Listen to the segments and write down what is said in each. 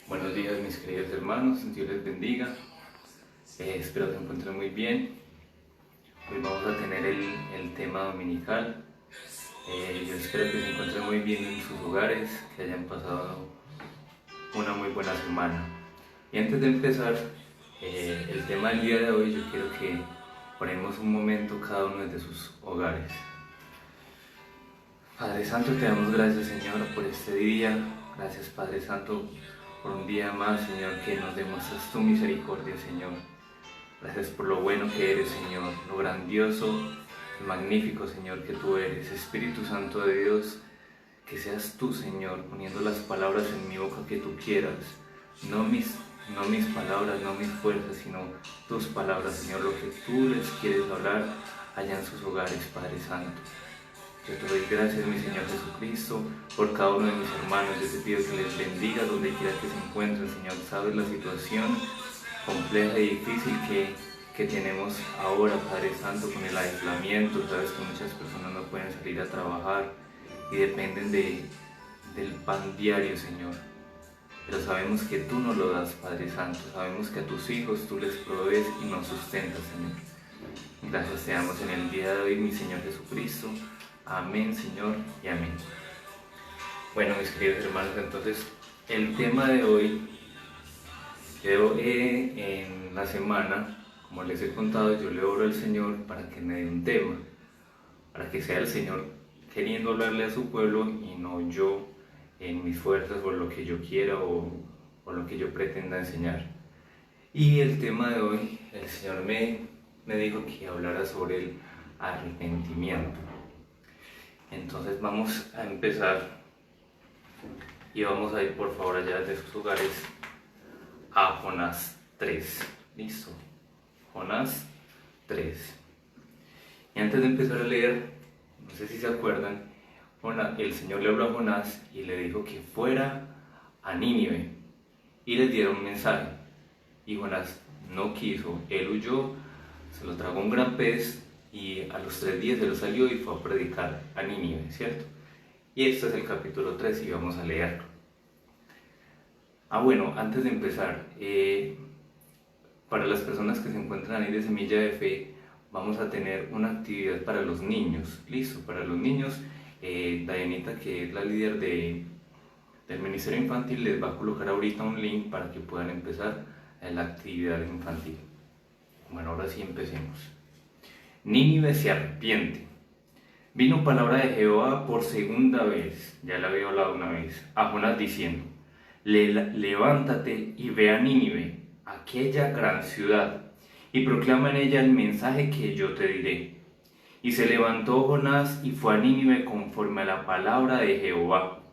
Buenos días mis queridos hermanos, Dios les bendiga. Espero que se encuentren muy bien. Hoy vamos a tener el tema dominical. Yo espero que se encuentren muy bien en sus hogares, que hayan pasado una muy buena semana. Y antes de empezar el tema del día de hoy, yo quiero que oremos un momento cada uno desde sus hogares. Padre Santo, te damos gracias, Señor, por este día. Gracias, Padre Santo, por un día más, Señor, que nos demuestras tu misericordia, Señor. Gracias por lo bueno que eres, Señor, lo grandioso y magnífico, Señor, que tú eres. Espíritu Santo de Dios, que seas tú, Señor, poniendo las palabras en mi boca que tú quieras. No mis palabras, no mis fuerzas, sino tus palabras, Señor, lo que tú les quieres hablar allá en sus hogares, Padre Santo. Yo te doy gracias, mi Señor Jesucristo, por cada uno de mis hermanos. Yo te pido que les bendiga donde quiera que se encuentren, Señor. Sabes la situación compleja y difícil que tenemos ahora, Padre Santo, con el aislamiento. Sabes que muchas personas no pueden salir a trabajar y dependen del pan diario, Señor. Pero sabemos que tú nos lo das, Padre Santo. Sabemos que a tus hijos tú les provees y nos sustentas, Señor. Gracias te damos en el día de hoy, mi Señor Jesucristo. Amén, Señor, y amén. Bueno, mis queridos hermanos, entonces el tema de hoy, yo en la semana, como les he contado, yo le oro al Señor para que me dé un tema, para que sea el Señor queriendo hablarle a su pueblo y no yo en mis fuerzas o lo que yo quiera o lo que yo pretenda enseñar. Y el tema de hoy, el Señor me dijo que hablara sobre el arrepentimiento. Entonces vamos a empezar y vamos a ir por favor allá de sus hogares a Jonás 3. ¿Listo? Jonás 3. Y antes de empezar a leer, no sé si se acuerdan, el Señor le habló a Jonás y le dijo que fuera a Nínive y les diera un mensaje. Y Jonás no quiso, él huyó, se lo tragó un gran pez. Y a los 3 días se lo salió y fue a predicar a Nínive, ¿cierto? Y este es el capítulo 3 y vamos a leerlo. Bueno, antes de empezar, para las personas que se encuentran ahí de Semilla de Fe, vamos a tener una actividad para los niños, ¿listo? Para los niños, Dayanita, que es la líder del Ministerio Infantil, les va a colocar ahorita un link para que puedan empezar la actividad infantil. Bueno, ahora sí empecemos. Nínive se arrepiente. Vino palabra de Jehová por segunda vez, ya le había hablado una vez, a Jonás diciendo: levántate y ve a Nínive, aquella gran ciudad, y proclama en ella el mensaje que yo te diré. Y se levantó Jonás y fue a Nínive conforme a la palabra de Jehová.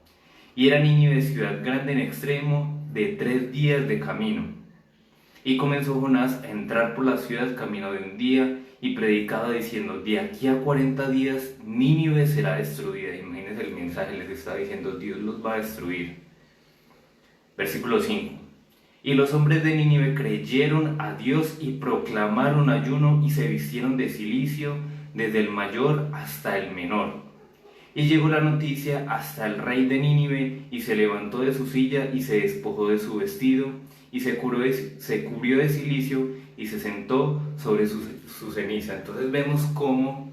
Y era Nínive ciudad grande en extremo, de 3 días de camino. Y comenzó Jonás a entrar por la ciudad camino de un día, y predicaba diciendo: de aquí a 40 días Nínive será destruida. Imagínense el mensaje, les está diciendo: Dios los va a destruir. Versículo 5. Y los hombres de Nínive creyeron a Dios y proclamaron ayuno y se vistieron de cilicio desde el mayor hasta el menor. Y llegó la noticia hasta el rey de Nínive, y se levantó de su silla y se despojó de su vestido y se cubrió de cilicio y se sentó sobre su ceniza. Entonces vemos cómo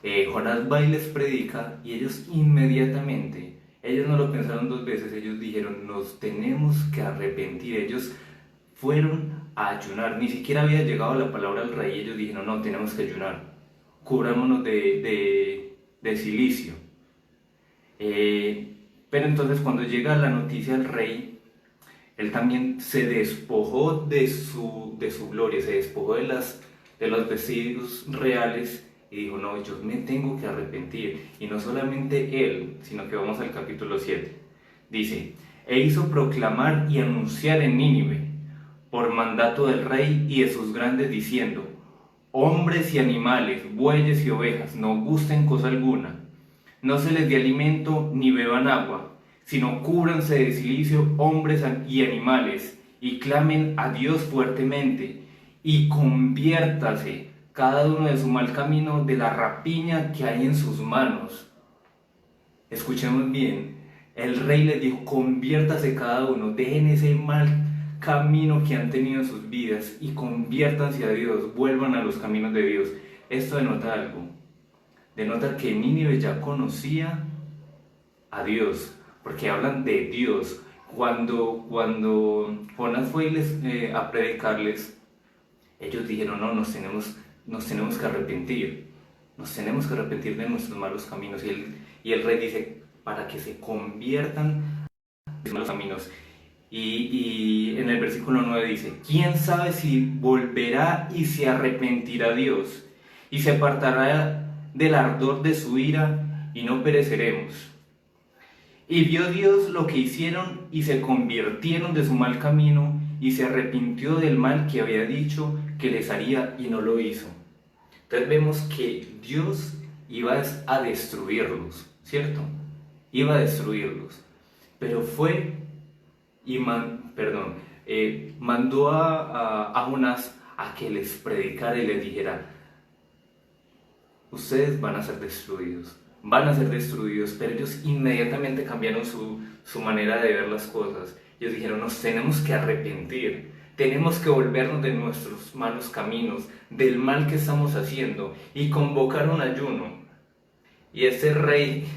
Jonás va y les predica, y ellos inmediatamente, ellos no lo pensaron 2 veces, ellos dijeron: nos tenemos que arrepentir. Ellos fueron a ayunar, ni siquiera había llegado la palabra al rey, ellos dijeron: no, tenemos que ayunar, cubrámonos de cilicio. Pero entonces cuando llega la noticia al rey, él también se despojó de su gloria, se despojó de los vestidos reales y dijo: no, yo me tengo que arrepentir. Y no solamente él, sino que vamos al capítulo 7. Dice: e hizo proclamar y anunciar en Nínive, por mandato del rey y de sus grandes, diciendo: hombres y animales, bueyes y ovejas, no gusten cosa alguna, no se les dé alimento ni beban agua, sino cúbranse de cilicio hombres y animales, y clamen a Dios fuertemente, y conviértase cada uno de su mal camino, de la rapiña que hay en sus manos. Escuchemos bien, El rey les dijo, conviértase cada uno, dejen ese mal camino que han tenido en sus vidas y conviértanse a Dios, vuelvan a los caminos de Dios. Esto denota algo, denota que Nínive ya conocía a Dios, porque hablan de Dios. Cuando Jonás fue a predicarles, ellos dijeron, no, nos tenemos que arrepentir, de nuestros malos caminos. Y el rey dice, para que se conviertan de malos caminos. Y en el versículo 9 dice, ¿quién sabe si volverá y se arrepentirá Dios y se apartará del ardor de su ira y no pereceremos? Y vio Dios lo que hicieron y se convirtieron de su mal camino y se arrepintió del mal que había dicho que les haría y no lo hizo. Entonces vemos que Dios iba a destruirlos, ¿cierto? Iba a destruirlos, pero fue y mandó a Jonás a que les predicara y les dijera, ustedes van a ser destruidos, pero ellos inmediatamente cambiaron su manera de ver las cosas. Ellos dijeron, nos tenemos que arrepentir, tenemos que volvernos de nuestros malos caminos, del mal que estamos haciendo, y convocar un ayuno. Y ese rey,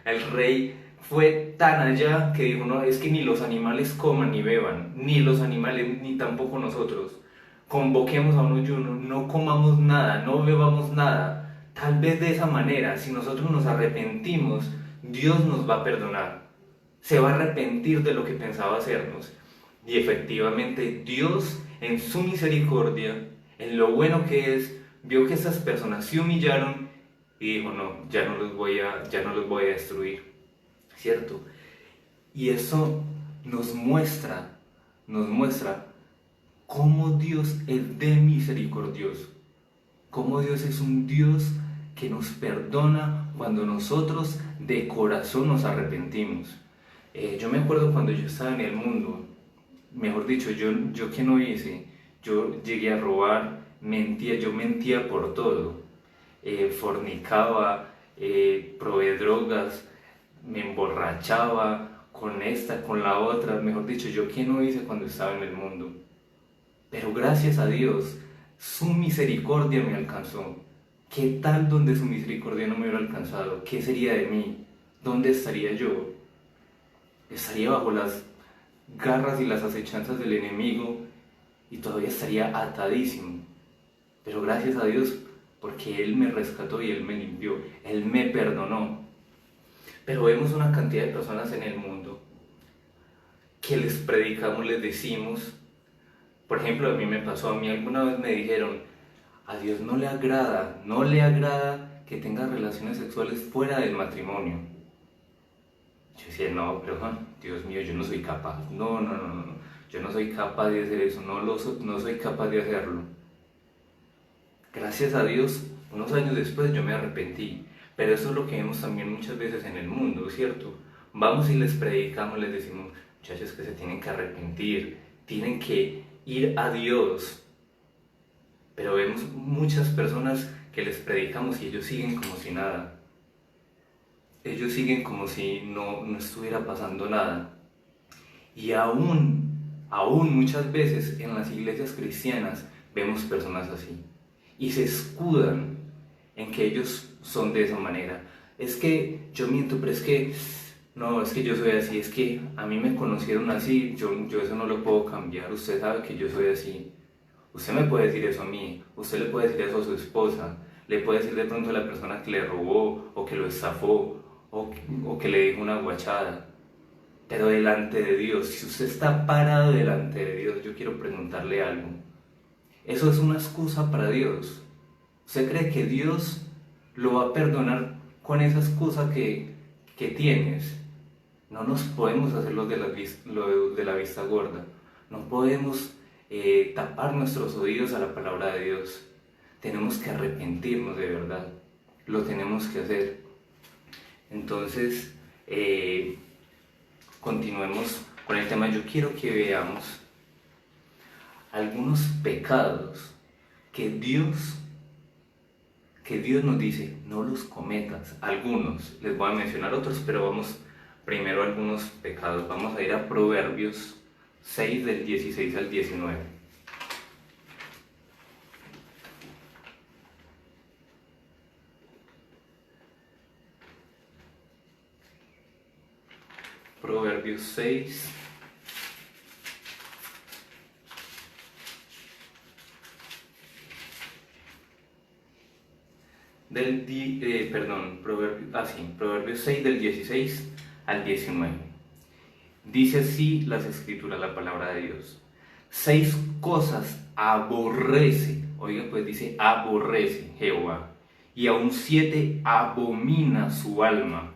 el rey, fue tan allá que dijo, no, es que ni los animales coman ni beban, ni los animales ni tampoco nosotros. Convoquemos a un ayuno, no comamos nada, no bebamos nada. Tal vez de esa manera, si nosotros nos arrepentimos, Dios nos va a perdonar. Se va a arrepentir de lo que pensaba hacernos. Y efectivamente Dios, en su misericordia, en lo bueno que es, vio que esas personas se humillaron y dijo, no, ya no los voy a destruir, ¿cierto? Y eso nos muestra cómo Dios es de misericordioso, cómo Dios es un Dios que nos perdona cuando nosotros de corazón nos arrepentimos. Yo me acuerdo cuando yo estaba en el mundo, mejor dicho, yo ¿qué no hice? Yo llegué a robar, yo mentía por todo, fornicaba, probé drogas, me emborrachaba con esta, con la otra, mejor dicho, yo ¿qué no hice cuando estaba en el mundo? Pero gracias a Dios, su misericordia me alcanzó. ¿Qué tal donde su misericordia no me hubiera alcanzado? ¿Qué sería de mí? ¿Dónde estaría yo? Estaría bajo las garras y las acechanzas del enemigo y todavía estaría atadísimo. Pero gracias a Dios, porque Él me rescató y Él me limpió, Él me perdonó. Pero vemos una cantidad de personas en el mundo que les predicamos, les decimos, por ejemplo, a mí me pasó, a mí alguna vez me dijeron, a Dios no le agrada que tengas relaciones sexuales fuera del matrimonio. Yo decía, no, pero Dios mío, yo no soy capaz, no, yo no soy capaz de hacer eso, no soy capaz de hacerlo. Gracias a Dios, unos años después yo me arrepentí, pero eso es lo que vemos también muchas veces en el mundo, ¿cierto? Vamos y les predicamos, les decimos, muchachos, que se tienen que arrepentir, tienen que ir a Dios, pero vemos muchas personas que les predicamos y ellos siguen como si nada. Ellos siguen como si no estuviera pasando nada. Y aún muchas veces en las iglesias cristianas vemos personas así. Y se escudan en que ellos son de esa manera. Es que yo miento, pero es que no, es que yo soy así, es que a mí me conocieron así, yo eso no lo puedo cambiar, usted sabe que yo soy así. Usted me puede decir eso a mí, usted le puede decir eso a su esposa, le puede decir de pronto a la persona que le robó o que lo estafó o que le dijo una guachada. Pero delante de Dios, si usted está parado delante de Dios, yo quiero preguntarle algo. ¿Eso es una excusa para Dios? ¿Usted cree que Dios lo va a perdonar con esa excusa que tienes? No nos podemos hacer lo de la vista gorda. No podemos tapar nuestros oídos a la palabra de Dios. Tenemos que arrepentirnos de verdad. Lo tenemos que hacer. Entonces, continuemos con el tema. Yo quiero que veamos algunos pecados que Dios nos dice, no los cometas. Algunos, les voy a mencionar otros, pero primero algunos pecados. Vamos a ir a Proverbios 6 del 16 al 19. Proverbios 6 Proverbios 6 del 16 al 19. Dice así las escrituras, la palabra de Dios. 6 cosas aborrece, oiga pues dice aborrece Jehová, y aún 7 abomina su alma.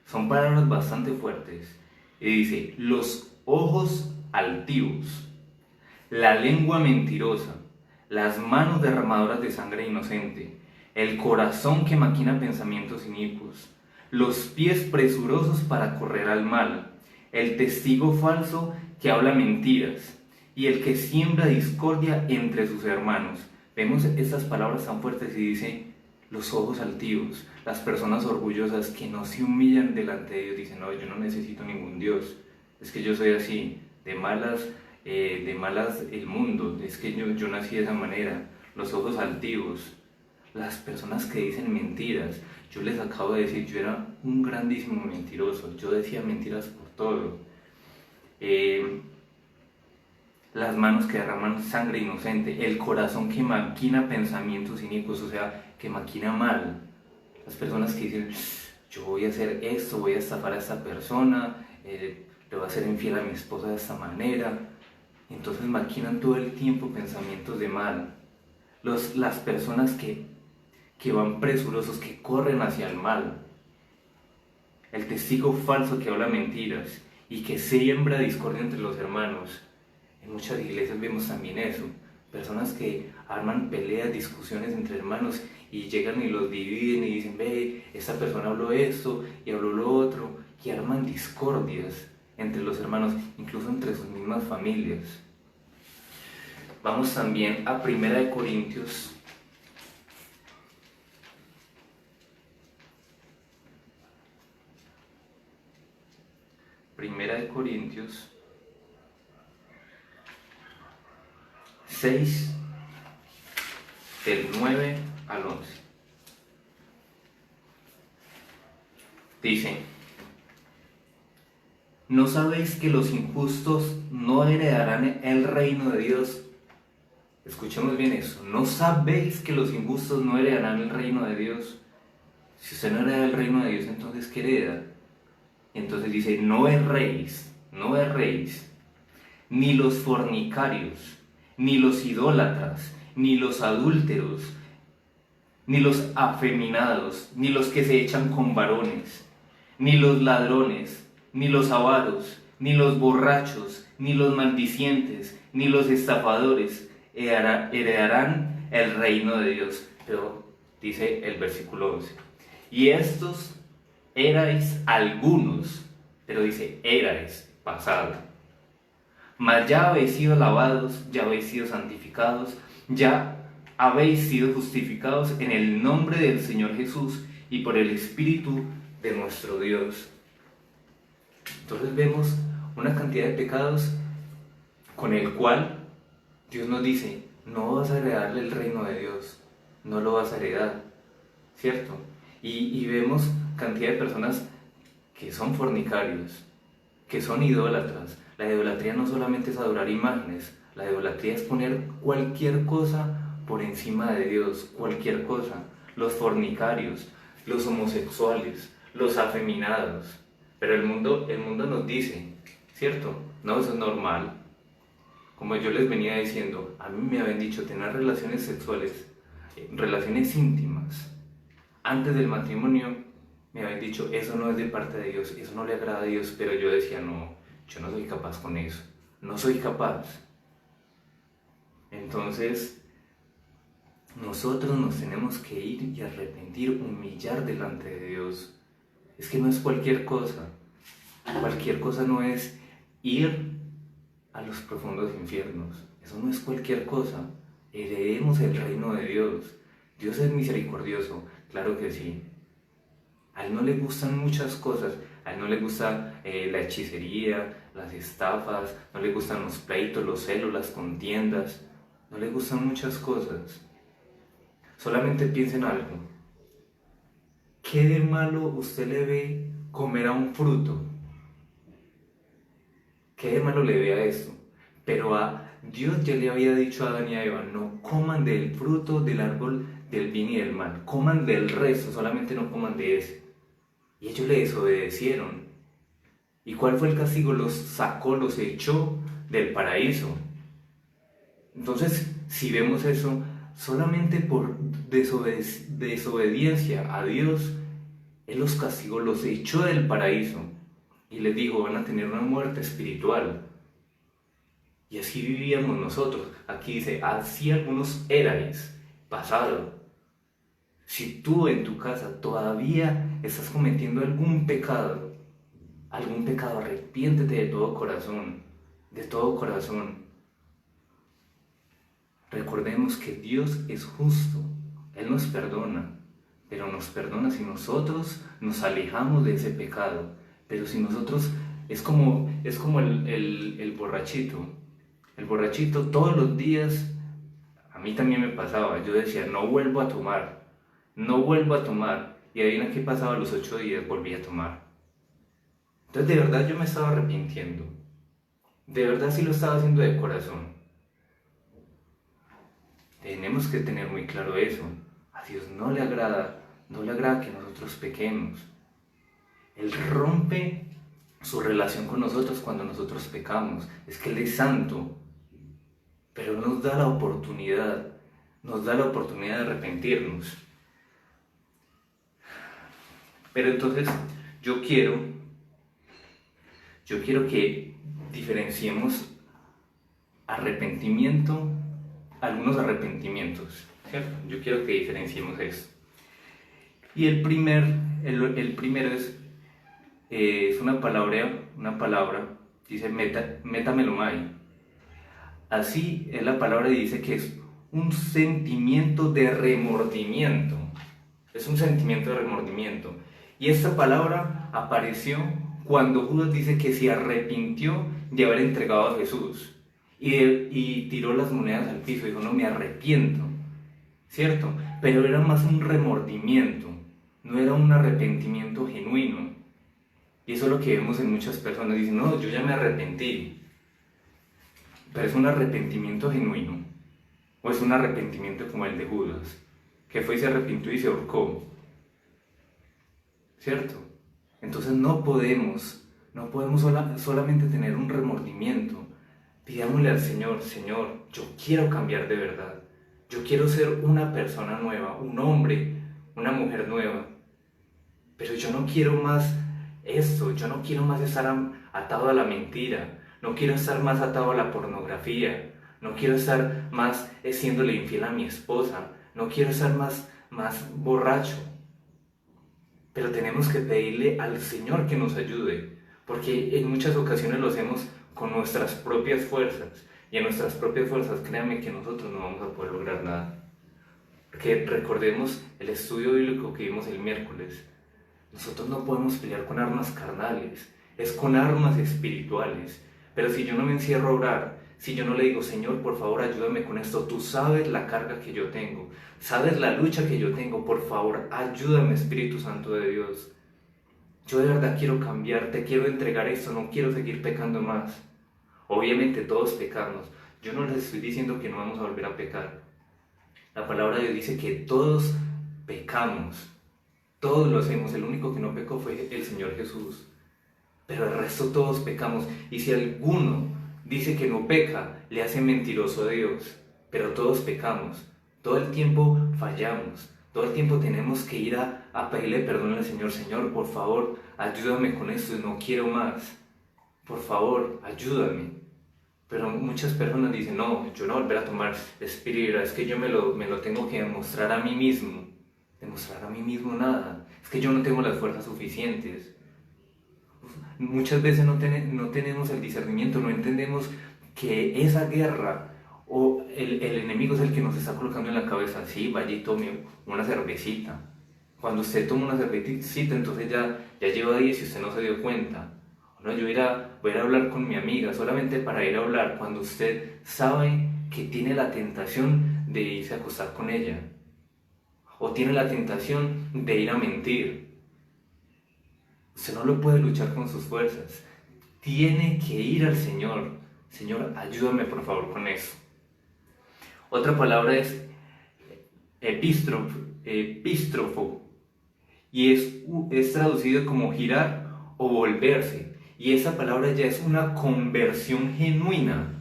Son palabras bastante fuertes. Y dice, los ojos altivos, la lengua mentirosa, las manos derramadoras de sangre inocente, el corazón que maquina pensamientos inicuos, los pies presurosos para correr al mal, el testigo falso que habla mentiras, y el que siembra discordia entre sus hermanos. Vemos estas palabras tan fuertes y dice, los ojos altivos, las personas orgullosas que no se humillan delante de Dios, dicen, no, yo no necesito ningún Dios, es que yo soy así, de malas el mundo, es que yo nací de esa manera. Los ojos altivos, las personas que dicen mentiras. Yo les acabo de decir, yo era un grandísimo mentiroso, yo decía mentiras por todo. Las manos que derraman sangre inocente, el corazón que maquina pensamientos inicuos, o sea, que maquina mal. Las personas que dicen, yo voy a hacer esto, voy a estafar a esta persona, le voy a ser infiel a mi esposa de esta manera. Entonces maquinan todo el tiempo pensamientos de mal. Las personas que van presurosos, que corren hacia el mal. El testigo falso que habla mentiras y que siembra discordia entre los hermanos. En muchas iglesias vemos también eso. Personas que arman peleas, discusiones entre hermanos y llegan y los dividen y dicen, ve, esta persona habló esto y habló lo otro, que arman discordias entre los hermanos, incluso entre sus mismas familias. Vamos también a 1 Corintios 6, del 9 al 11. Dice, ¿no sabéis que los injustos no heredarán el reino de Dios? Escuchemos bien eso. ¿No sabéis que los injustos no heredarán el reino de Dios? Si usted no hereda el reino de Dios, entonces ¿qué hereda? Entonces dice, no erréis, ni los fornicarios, ni los idólatras, ni los adúlteros, ni los afeminados, ni los que se echan con varones, ni los ladrones, ni los avaros, ni los borrachos, ni los maldicientes, ni los estafadores heredarán el reino de Dios. Pero dice el versículo 11, y estos erais algunos, pero dice erais, pasado. Mas ya habéis sido lavados, ya habéis sido santificados, ya habéis sido justificados en el nombre del Señor Jesús y por el Espíritu de nuestro Dios. Entonces vemos una cantidad de pecados con el cual Dios nos dice, no vas a heredarle el reino de Dios, no lo vas a heredar, ¿cierto? Y vemos cantidad de personas que son fornicarios, que son idólatras. La idolatría no solamente es adorar imágenes, la idolatría es poner cualquier cosa por encima de Dios, cualquier cosa. Los fornicarios, los homosexuales, los afeminados. Pero el mundo nos dice, ¿cierto? No, eso es normal. Como yo les venía diciendo, a mí me habían dicho tener relaciones sexuales, relaciones íntimas, antes del matrimonio, me habían dicho, eso no es de parte de Dios, eso no le agrada a Dios, pero yo decía, no, yo no soy capaz con eso, no soy capaz. Entonces, nosotros nos tenemos que ir y arrepentir, humillar delante de Dios. Es que no es cualquier cosa no es ir a los profundos infiernos, eso no es cualquier cosa. Heredemos el reino de Dios. Dios es misericordioso, claro que sí. A Él no le gustan muchas cosas, A él no le gusta la hechicería, las estafas, no le gustan los pleitos, los celos, las contiendas, no le gustan muchas cosas. Solamente piensen algo. ¿Qué de malo usted le ve comer a un fruto? ¿Qué de malo le ve a esto? Pero a Dios ya le había dicho a Adán y a Eva, no coman del fruto del árbol del bien y del mal, coman del resto, solamente no coman de ese. Y ellos le desobedecieron. ¿Y cuál fue el castigo? Los sacó, los echó del paraíso. Entonces, si vemos eso, solamente por desobediencia a Dios, Él los castigó, los echó del paraíso. Y les dijo, van a tener una muerte espiritual. Y así vivíamos nosotros. Aquí dice, así algunos erais, pasado. Si tú en tu casa todavía estás cometiendo algún pecado, arrepiéntete de todo corazón, de todo corazón. Recordemos que Dios es justo, Él nos perdona, pero nos perdona si nosotros nos alejamos de ese pecado. Pero si nosotros, es como el borrachito. El borrachito todos los días, a mí también me pasaba, yo decía, no vuelvo a tomar, no vuelvo a tomar. Y adivina qué pasaba, a los 8 días volví a tomar. Entonces de verdad yo me estaba arrepintiendo. De verdad sí lo estaba haciendo de corazón. Tenemos que tener muy claro eso. A Dios no le agrada que nosotros pequemos. Él rompe su relación con nosotros cuando nosotros pecamos. Es que Él es santo. Pero nos da la oportunidad de arrepentirnos. Pero entonces yo quiero que diferenciemos arrepentimiento, algunos arrepentimientos, ¿cierto? Yo quiero que diferenciemos eso. Y el primero es una palabra, dice metamelomai. Así es la palabra y dice que es un sentimiento de remordimiento. Es un sentimiento de remordimiento. Y esta palabra apareció cuando Judas dice que se arrepintió de haber entregado a Jesús. Y tiró las monedas al piso y dijo, no, me arrepiento. ¿Cierto? Pero era más un remordimiento. No era un arrepentimiento genuino. Y eso es lo que vemos en muchas personas. Dicen, no, yo ya me arrepentí. Pero es un arrepentimiento genuino. O es un arrepentimiento como el de Judas, que fue y se arrepintió y se ahorcó. ¿Cierto? Entonces no podemos solamente tener un remordimiento. Pidámosle al Señor, Señor, yo quiero cambiar de verdad. Yo quiero ser una persona nueva, un hombre, una mujer nueva. Pero yo no quiero más esto, yo no quiero más estar atado a la mentira. No quiero estar más atado a la pornografía, no quiero estar más siéndole infiel a mi esposa, no quiero estar más borracho. Pero tenemos que pedirle al Señor que nos ayude, porque en muchas ocasiones lo hacemos con nuestras propias fuerzas, y en nuestras propias fuerzas, créanme que nosotros no vamos a poder lograr nada. Porque recordemos el estudio bíblico que vimos el miércoles. Nosotros no podemos pelear con armas carnales, es con armas espirituales. Pero si yo no me encierro a orar, si yo no le digo, Señor, por favor, ayúdame con esto, tú sabes la carga que yo tengo, sabes la lucha que yo tengo, por favor, ayúdame, Espíritu Santo de Dios. Yo de verdad quiero cambiar, te quiero entregar esto, no quiero seguir pecando más. Obviamente todos pecamos, yo no les estoy diciendo que no vamos a volver a pecar. La palabra de Dios dice que todos pecamos, todos lo hacemos, el único que no pecó fue el Señor Jesús. Pero el resto todos pecamos, y si alguno dice que no peca, le hace mentiroso a Dios. Pero todos pecamos, todo el tiempo fallamos, todo el tiempo tenemos que ir a pedirle perdón al Señor. Señor, por favor, ayúdame con esto, no quiero más, por favor, ayúdame. Pero muchas personas dicen, no, yo no volveré a tomar espíritu, es que yo me lo tengo que demostrar a mí mismo. Demostrar a mí mismo nada, es que yo no tengo las fuerzas suficientes. Muchas veces no tenemos el discernimiento, no entendemos que esa guerra o el enemigo es el que nos está colocando en la cabeza, sí, vaya y tome una cervecita, Cuando usted toma una cervecita, entonces ya lleva 10 y usted no se dio cuenta. No, voy a ir a hablar con mi amiga solamente para ir a hablar cuando usted sabe que tiene la tentación de irse a acostar con ella. O tiene la tentación de ir a mentir. Usted no lo puede luchar con sus fuerzas. Tiene que ir al Señor. Señor, ayúdame por favor con eso. Otra palabra es epístrofo. Y es traducido como girar o volverse. Y esa palabra ya es una conversión genuina.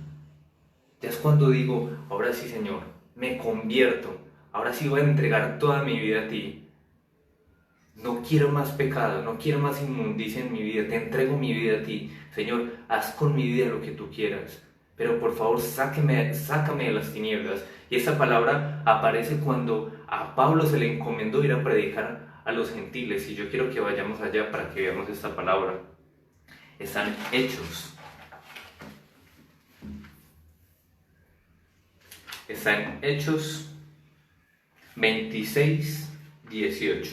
Ya es cuando digo, ahora sí Señor, me convierto. Ahora sí voy a entregar toda mi vida a ti. No quiero más pecado, no quiero más inmundicia en mi vida. Te entrego mi vida a ti. Señor, haz con mi vida lo que tú quieras. Pero por favor, sácame de las tinieblas. Y esa palabra aparece cuando a Pablo se le encomendó ir a predicar a los gentiles. Y yo quiero que vayamos allá para que veamos esta palabra. Están Hechos. Está en Hechos 26, 18.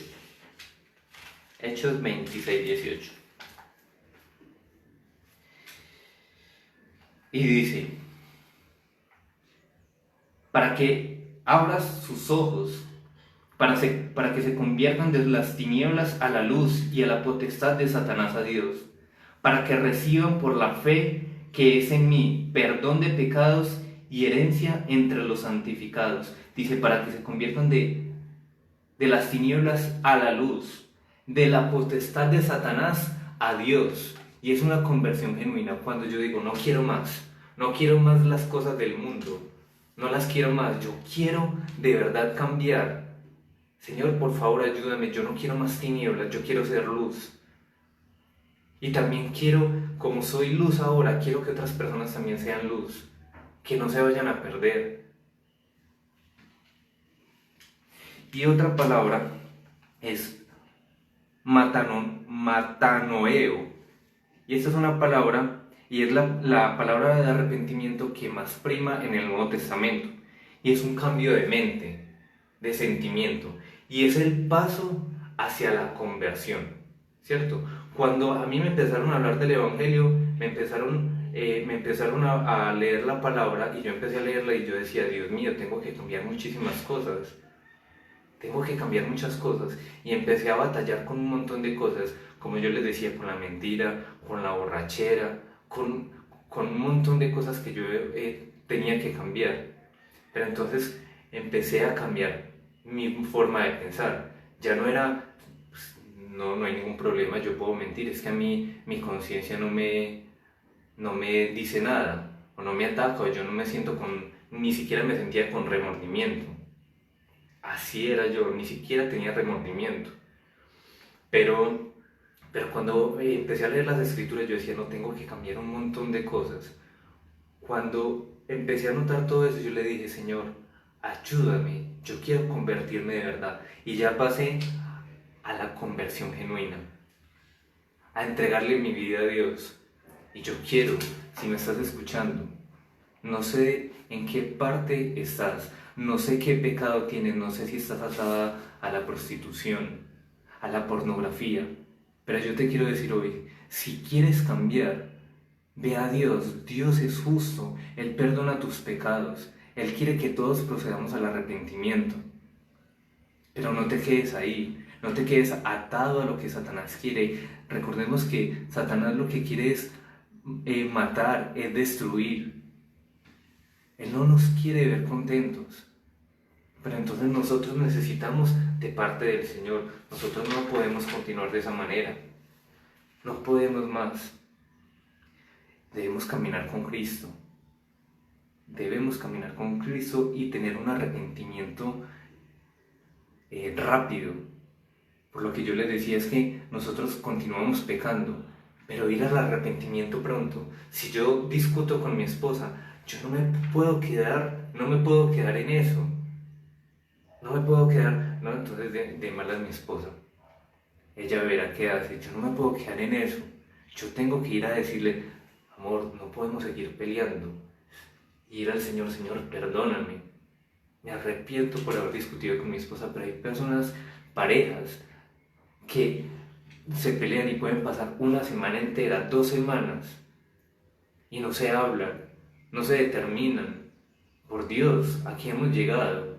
Hechos 26, 18. Y dice, para que abras sus ojos, para que se conviertan de las tinieblas a la luz y a la potestad de Satanás a Dios, para que reciban por la fe que es en mí perdón de pecados y herencia entre los santificados. Dice, para que se conviertan de las tinieblas a la luz, de la potestad de Satanás a Dios. Y es una conversión genuina cuando yo digo, no quiero más las cosas del mundo, no las quiero más, yo quiero de verdad cambiar. Señor, por favor, ayúdame, yo no quiero más tinieblas, yo quiero ser luz. Y también quiero, como soy luz ahora, quiero que otras personas también sean luz, que no se vayan a perder. Y otra palabra es matanoeo. Y esta es una palabra, y es la palabra de arrepentimiento que más prima en el Nuevo Testamento. Y es un cambio de mente, de sentimiento. Y es el paso hacia la conversión, ¿cierto? Cuando a mí me empezaron a hablar del Evangelio, me empezaron a leer la palabra, y yo empecé a leerla y yo decía, Dios mío, tengo que cambiar muchísimas cosas. Tengo que cambiar muchas cosas. Y empecé a batallar con un montón de cosas, como yo les decía, con la mentira, con la borrachera, con un montón de cosas que yo tenía que cambiar. Pero entonces empecé a cambiar mi forma de pensar. Ya no era, pues, no hay ningún problema, yo puedo mentir, es que a mí mi conciencia no me dice nada, o no me ataca, o yo no me siento ni siquiera me sentía con remordimiento. Así era yo, ni siquiera tenía remordimiento. Pero cuando empecé a leer las escrituras, yo decía, no, tengo que cambiar un montón de cosas. Cuando empecé a notar todo eso, yo le dije, Señor, ayúdame, yo quiero convertirme de verdad. Y ya pasé a la conversión genuina, a entregarle mi vida a Dios. Y yo quiero, si me estás escuchando, no sé en qué parte estás, no sé qué pecado tienes, no sé si estás atada a la prostitución, a la pornografía, pero yo te quiero decir hoy, si quieres cambiar, ve a Dios. Dios es justo, Él perdona tus pecados, Él quiere que todos procedamos al arrepentimiento. Pero no te quedes ahí, no te quedes atado a lo que Satanás quiere. Recordemos que Satanás lo que quiere es matar, es destruir. Él no nos quiere ver contentos. Pero entonces nosotros necesitamos de parte del Señor. Nosotros no podemos continuar de esa manera. No podemos más. Debemos caminar con Cristo. Debemos caminar con Cristo y tener un arrepentimiento rápido. Por lo que yo les decía es que nosotros continuamos pecando, pero ir al arrepentimiento pronto. Si yo discuto con mi esposa, yo no me puedo quedar en eso. No me puedo quedar, no, entonces de malas mi esposa. Ella verá qué hace. Yo no me puedo quedar en eso. Yo tengo que ir a decirle, amor, no podemos seguir peleando. Ir al Señor, Señor, perdóname. Me arrepiento por haber discutido con mi esposa, pero hay personas parejas que se pelean y pueden pasar una semana entera, 2 semanas, y no se hablan, no se determinan. Por Dios, aquí hemos llegado.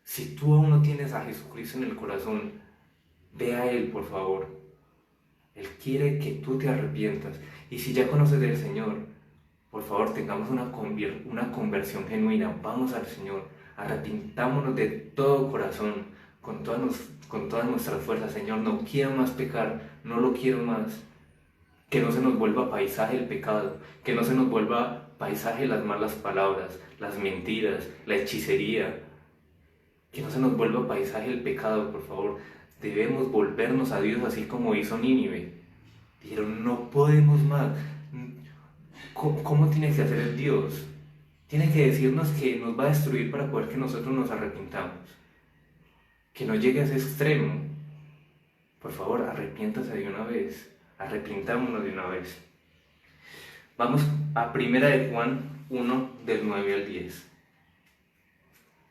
Si tú aún no tienes a Jesucristo en el corazón, ve a Él, por favor. Él quiere que tú te arrepientas. Y si ya conoces del Señor, por favor, tengamos una conversión genuina. Vamos al Señor, arrepintámonos de todo corazón, con todas nuestras fuerzas. Señor, no quiero más pecar, no lo quiero más. Que no se nos vuelva paisaje el pecado, que no se nos vuelva paisaje las malas palabras, las mentiras, la hechicería. Que no se nos vuelva paisaje el pecado, por favor. Debemos volvernos a Dios así como hizo Nínive. Dijeron, no podemos más. ¿Cómo tiene que hacer el Dios? Tiene que decirnos que nos va a destruir para poder que nosotros nos arrepintamos. Que no llegue a ese extremo. Por favor, arrepiéntase de una vez. Arrepintámonos de una vez. Vamos a 1 de Juan 1, del 9 al 10.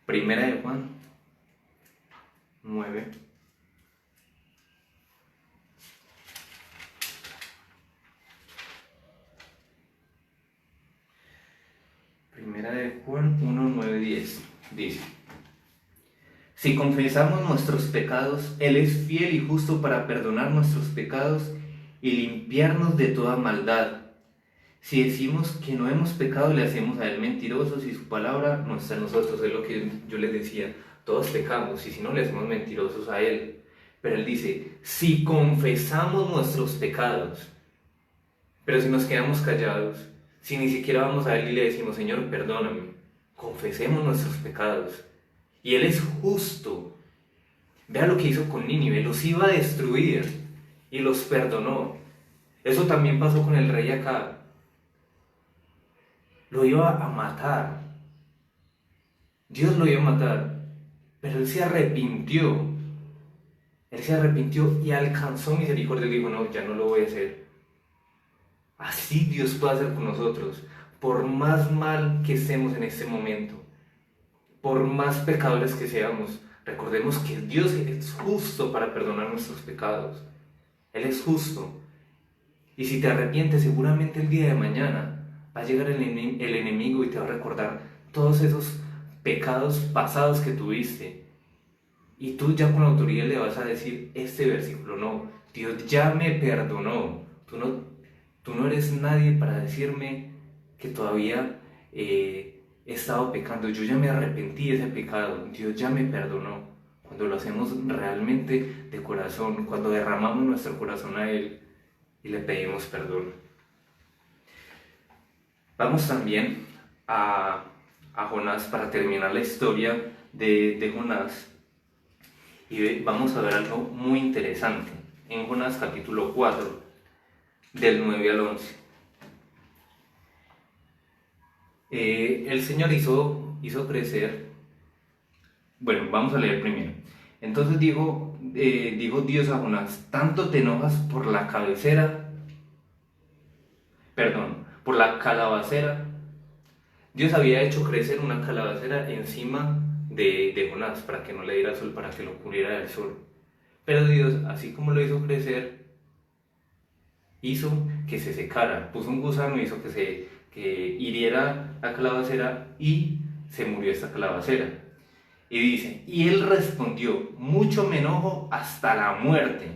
1 de Juan 9. Primera de Juan 1, 9, 10. Dice: si confesamos nuestros pecados, Él es fiel y justo para perdonar nuestros pecados y limpiarnos de toda maldad. Si decimos que no hemos pecado, le hacemos a Él mentirosos y su palabra no está en nosotros. Es lo que yo les decía, todos pecamos y si no, le hacemos mentirosos a Él. Pero Él dice, si confesamos nuestros pecados, pero si nos quedamos callados, si ni siquiera vamos a Él y le decimos, Señor, perdóname, confesemos nuestros pecados. Y Él es justo. Vea lo que hizo con Nínive, los iba a destruir y los perdonó. Eso también pasó con el rey Acab. Lo iba a matar. Dios lo iba a matar, pero Él se arrepintió. Él se arrepintió y alcanzó misericordia y dijo, no, ya no lo voy a hacer. Así Dios puede hacer con nosotros, por más mal que estemos en este momento, por más pecadores que seamos. Recordemos que Dios es justo para perdonar nuestros pecados. Él es justo. Y si te arrepientes, seguramente el día de mañana va a llegar el enemigo y te va a recordar todos esos pecados pasados que tuviste. Y tú ya con autoridad le vas a decir este versículo, no, Dios ya me perdonó. Tú no eres nadie para decirme que todavía he estado pecando. Yo ya me arrepentí de ese pecado. Dios ya me perdonó. Cuando lo hacemos realmente de corazón, cuando derramamos nuestro corazón a Él y le pedimos perdón. Vamos también a Jonás para terminar la historia de Jonás. Y vamos a ver algo muy interesante. En Jonás capítulo 4, del 9 al 11. El Señor hizo crecer. Bueno, vamos a leer primero. Entonces dijo Dios a Jonás, ¿tanto te enojas por la calabacera? Dios había hecho crecer una calabacera encima de Jonás para que no le diera sol, para que lo cubriera del sol. Pero Dios, así como lo hizo crecer, hizo que se secara, puso un gusano, hizo que hiriera la calabacera y se murió esta calabacera. Y dice, y él respondió, mucho me enojo hasta la muerte.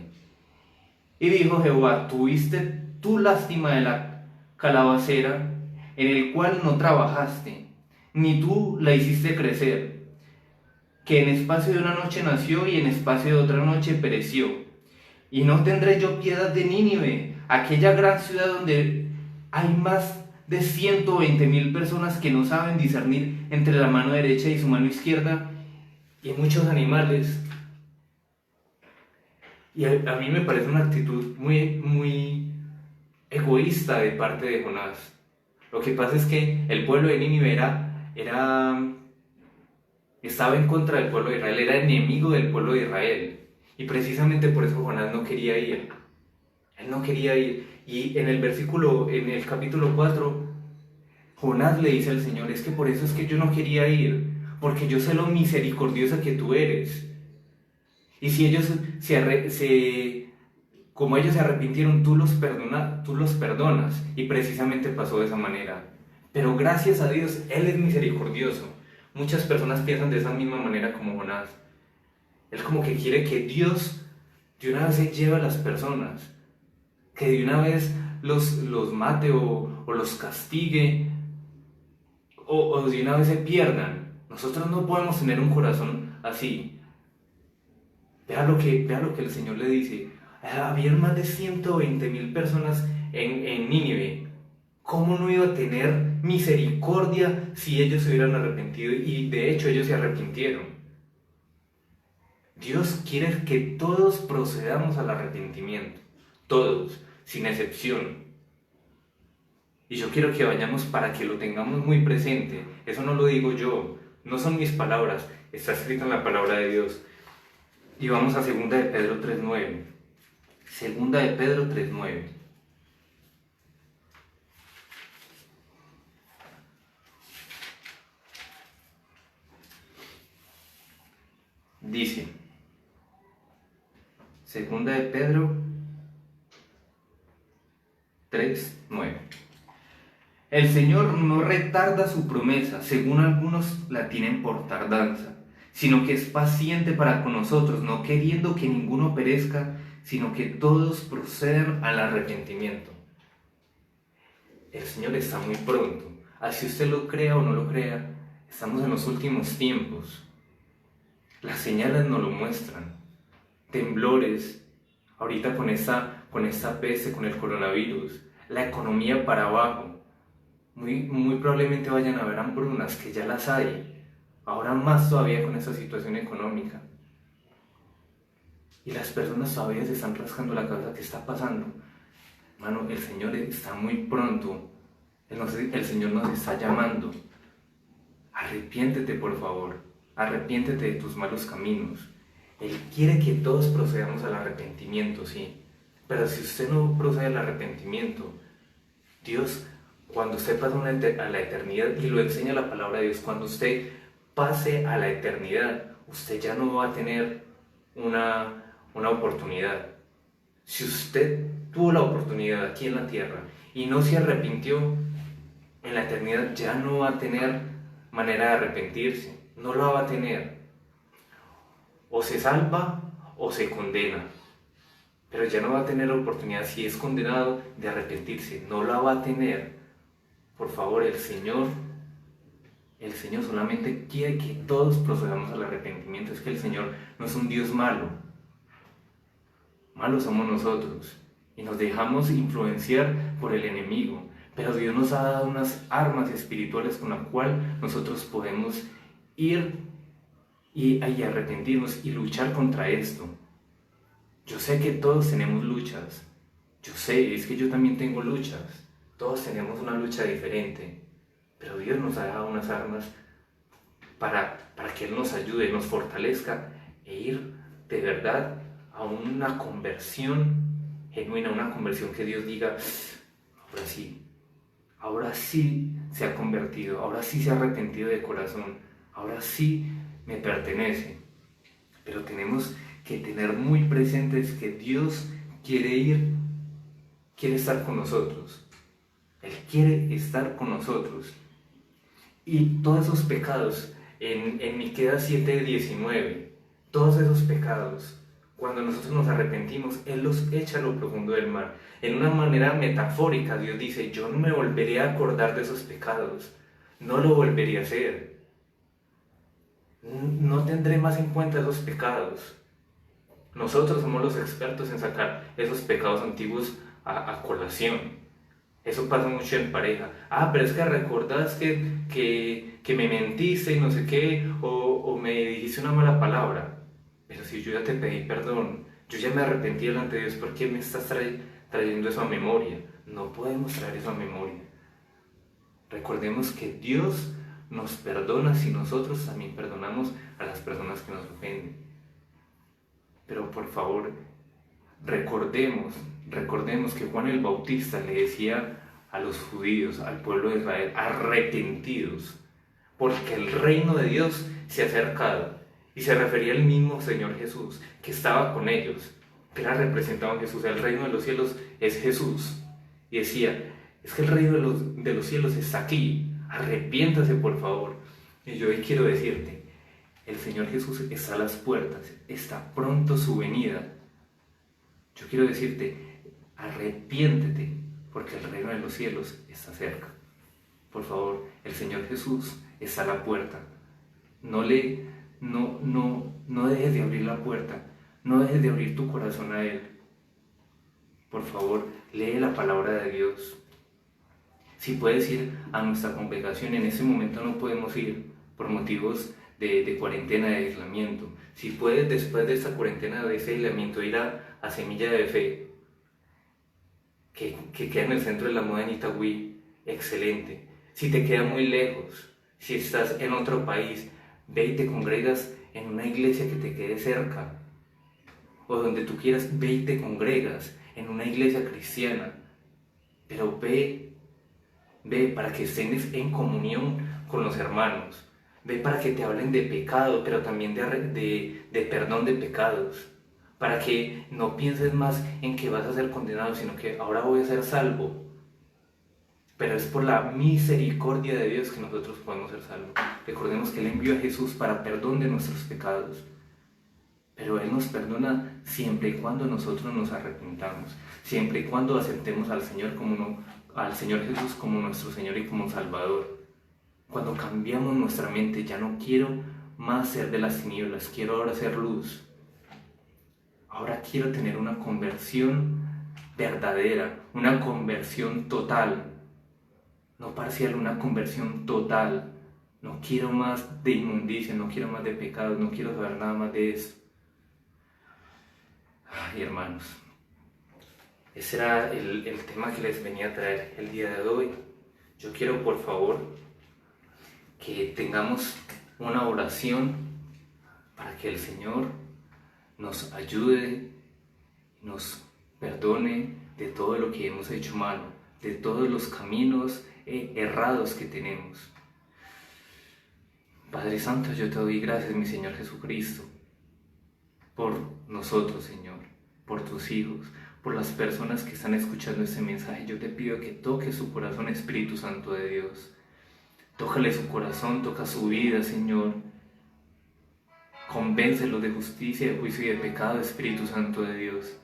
Y dijo Jehová, tuviste tú lástima de la calabacera, en el cual no trabajaste, ni tú la hiciste crecer, que en espacio de una noche nació y en espacio de otra noche pereció. Y no tendré yo piedad de Nínive, aquella gran ciudad donde hay más de 120,000 personas que no saben discernir entre la mano derecha y su mano izquierda, y muchos animales. Y a mí me parece una actitud muy, muy egoísta de parte de Jonás. Lo que pasa es que el pueblo de Nínive estaba en contra del pueblo de Israel, era enemigo del pueblo de Israel. Y precisamente por eso Jonás no quería ir. Él no quería ir. Y en el capítulo 4, Jonás le dice al Señor, es que por eso es que yo no quería ir, porque yo sé lo misericordiosa que tú eres. Y si ellos como ellos se arrepintieron, tú los perdonas. Y precisamente pasó de esa manera. Pero gracias a Dios, Él es misericordioso. Muchas personas piensan de esa misma manera como Jonás. Él como que quiere que Dios de una vez se lleve a las personas, que de una vez los mate o los castigue, o de una vez se pierdan. Nosotros no podemos tener un corazón así. Vea lo que el Señor le dice. Habían más de 120,000 personas en Nínive. ¿Cómo no iba a tener misericordia si ellos se hubieran arrepentido? Y de hecho ellos se arrepintieron. Dios quiere que todos procedamos al arrepentimiento. Todos, sin excepción. Y yo quiero que vayamos para que lo tengamos muy presente. Eso no lo digo yo, no son mis palabras, está escrito en la palabra de Dios. Y vamos a 2 de Pedro 3:9. 2 de Pedro 3:9. Dice, 2 de Pedro 3:9. El Señor no retarda su promesa, según algunos la tienen por tardanza, sino que es paciente para con nosotros, no queriendo que ninguno perezca, sino que todos procedan al arrepentimiento. El Señor está muy pronto. Así usted lo crea o no lo crea, estamos en los últimos tiempos. Las señales nos lo muestran. Temblores, ahorita con esta peste, con el coronavirus, la economía para abajo. Muy probablemente vayan a haber hambrunas, que ya las hay. Ahora más todavía con esta situación económica. Y las personas todavía se están rascando la cabeza. ¿Qué está pasando? Hermano, el Señor está muy pronto. El Señor nos está llamando. Arrepiéntete, por favor. Arrepiéntete de tus malos caminos. Él quiere que todos procedamos al arrepentimiento, sí. Pero si usted no procede al arrepentimiento, Dios, cuando usted pasa a la eternidad, y lo enseña la palabra de Dios, cuando usted pase a la eternidad, usted ya no va a tener una oportunidad. Si usted tuvo la oportunidad aquí en la tierra y no se arrepintió, en la eternidad ya no va a tener manera de arrepentirse, no la va a tener. O se salva o se condena, pero ya no va a tener la oportunidad, si es condenado, de arrepentirse, no la va a tener. Por favor, el Señor solamente quiere que todos procedamos al arrepentimiento. Es que el Señor no es un Dios malo. Malos somos nosotros y nos dejamos influenciar por el enemigo. Pero Dios nos ha dado unas armas espirituales con las cuales nosotros podemos ir y arrepentirnos y luchar contra esto. Yo sé que todos tenemos luchas. Yo sé, es que yo también tengo luchas. Todos tenemos una lucha diferente, pero Dios nos ha dado unas armas para que Él nos ayude, nos fortalezca e ir de verdad a una conversión genuina, una conversión que Dios diga, ahora sí se ha convertido, ahora sí se ha arrepentido de corazón, ahora sí me pertenece. Pero tenemos que tener muy presentes que Dios quiere estar con nosotros. Él quiere estar con nosotros. Y todos esos pecados, en Miqueas 7:19, todos esos pecados, cuando nosotros nos arrepentimos, Él los echa a lo profundo del mar. En una manera metafórica, Dios dice, yo no me volveré a acordar de esos pecados, no lo volveré a hacer. No tendré más en cuenta esos pecados. Nosotros somos los expertos en sacar esos pecados antiguos a colación. Eso pasa mucho en pareja. Pero es que recordás que me mentiste y no sé qué, o me dijiste una mala palabra. Pero si yo ya te pedí perdón, yo ya me arrepentí delante de Dios, ¿por qué me estás trayendo eso a memoria? No podemos traer eso a memoria. Recordemos que Dios nos perdona si nosotros también perdonamos a las personas que nos ofenden. Pero por favor, recordemos que Juan el Bautista le decía a los judíos, al pueblo de Israel, arrepentidos. porque el reino de Dios se ha acercado. Y se refería al mismo Señor Jesús, que estaba con ellos, que era representado en Jesús. El reino de los cielos es Jesús. Y decía, es que el reino de los cielos está aquí, arrepiéntase por favor. Y yo hoy quiero decirte, el Señor Jesús está a las puertas, está pronto su venida. Yo quiero decirte, arrepiéntete, porque el reino de los cielos está cerca. Por favor, el Señor Jesús está a la puerta. No dejes de abrir la puerta, no dejes de abrir tu corazón a Él. Por favor, lee la palabra de Dios. Si puedes ir a nuestra congregación, en ese momento no podemos ir por motivos de cuarentena, de aislamiento. Si puedes, después de esta cuarentena, de ese aislamiento, ir a Semilla de Fe, que queda en el centro de la moda en Itagüí, excelente. Si te queda muy lejos, si estás en otro país, ve y te congregas en una iglesia que te quede cerca, o donde tú quieras, ve y te congregas en una iglesia cristiana, pero ve para que estés en comunión con los hermanos, ve para que te hablen de pecado, pero también de perdón de pecados, para que no pienses más en que vas a ser condenado, sino que ahora voy a ser salvo. Pero es por la misericordia de Dios que nosotros podemos ser salvos. Recordemos que Él envió a Jesús para perdón de nuestros pecados. Pero Él nos perdona siempre y cuando nosotros nos arrepintamos, siempre y cuando aceptemos al Señor Jesús como nuestro Señor y como Salvador. Cuando cambiamos nuestra mente, ya no quiero más ser de las tinieblas, quiero ahora ser luz. Ahora quiero tener una conversión verdadera, una conversión total. No parcial, una conversión total. No quiero más de inmundicia, no quiero más de pecados, no quiero saber nada más de eso. Ay, hermanos, ese era el tema que les venía a traer el día de hoy. Yo quiero, por favor, que tengamos una oración para que el Señor nos ayude, nos perdone de todo lo que hemos hecho mal, de todos los caminos errados que tenemos. Padre Santo, yo te doy gracias, mi Señor Jesucristo, por nosotros, Señor, por tus hijos, por las personas que están escuchando este mensaje. Yo te pido que toques su corazón, Espíritu Santo de Dios. Tócale su corazón, toca su vida, Señor. Convéncelo de justicia, de juicio y de pecado, Espíritu Santo de Dios.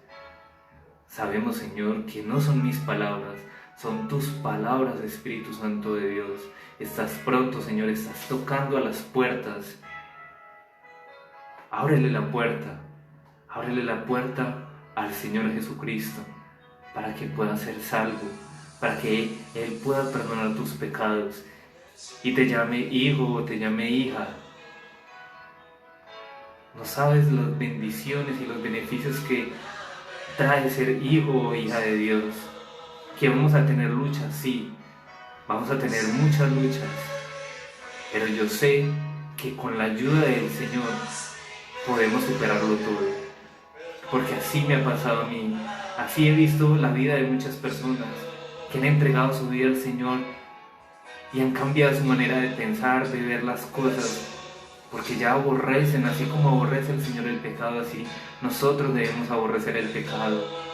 Sabemos, Señor, que no son mis palabras, son tus palabras, Espíritu Santo de Dios. Estás pronto, Señor, estás tocando a las puertas. Ábrele la puerta al Señor Jesucristo, para que pueda ser salvo, para que Él pueda perdonar tus pecados y te llame hijo o te llame hija. No sabes las bendiciones y los beneficios que trae ser hijo o hija de Dios. Que vamos a tener luchas, sí, vamos a tener muchas luchas, pero yo sé que con la ayuda del Señor podemos superarlo todo, porque así me ha pasado a mí. Así he visto la vida de muchas personas que han entregado su vida al Señor y han cambiado su manera de pensar, de ver las cosas, porque ya aborrecen, así como aborrece el Señor el pecado, así nosotros debemos aborrecer el pecado.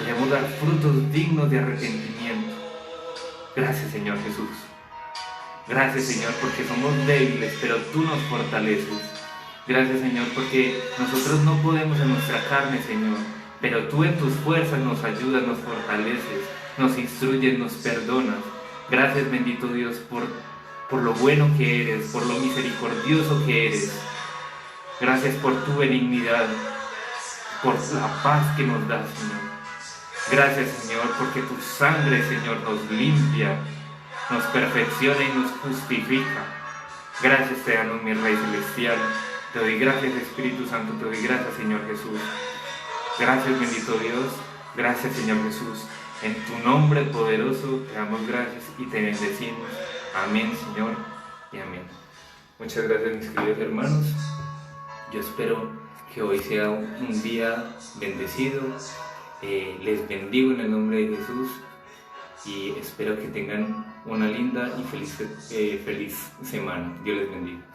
Debemos dar frutos dignos de arrepentimiento. Gracias, Señor Jesús. Gracias, Señor, porque somos débiles, pero tú nos fortaleces. Gracias, Señor, porque nosotros no podemos en nuestra carne, Señor, pero tú en tus fuerzas nos ayudas, nos fortaleces, nos instruyes, nos perdonas. Gracias, bendito Dios, por lo bueno que eres, por lo misericordioso que eres. Gracias por tu benignidad, por la paz que nos das, Señor. Gracias, Señor, porque tu sangre, Señor, nos limpia, nos perfecciona y nos justifica. Gracias te damos, mi Rey Celestial. Te doy gracias, Espíritu Santo, te doy gracias, Señor Jesús. Gracias, bendito Dios. Gracias, Señor Jesús. En tu nombre poderoso te damos gracias y te bendecimos. Amén, Señor, y amén. Muchas gracias, mis queridos hermanos. Yo espero que hoy sea un día bendecido. Les bendigo en el nombre de Jesús y espero que tengan una linda y feliz semana. Dios les bendiga.